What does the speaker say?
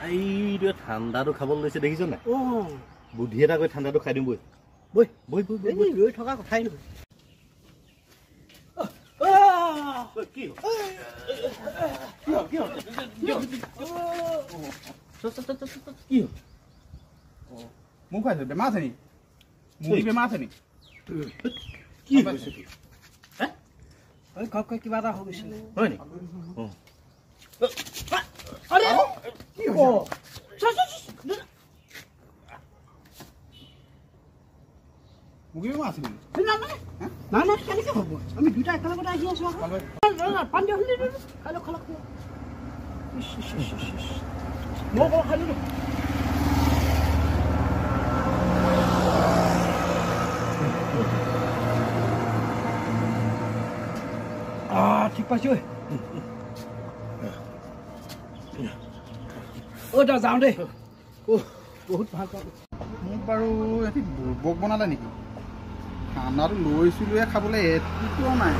এইটোৱে ঠাণ্ডাটো খাবলৈ লৈছে দেখিছ নাই বুদ্ধি এটা কৈ ঠাণ্ডাটো খাই দিম বৈ বৈ বৈ বৈ বৈ ৰৈ থকা কথাই নহয় মোক খাইছে বেমাৰ আছে নি মুৰ্গী বেমাৰ আছে নি কি হৈছে ঘপকৈ কিবা এটা হৈ গৈছিলে হয় নি কি হ'ব মুৰ্গী বেমাৰ আছে নি নাই নাই কেনেকৈ হ'ব আমি দুটা একেলগতে আহি আছো পানী শুনি খালো খালো মই বৰ খালো ঠিক পাইছো দা যাওঁ দেই বহুত ভাল পাব মোক বাৰু এটি বুৰ্বক বনালে নেকি ঠাণ্ডাটো লৈছিলোৱে খাবলৈ এটুকুৰাও নাই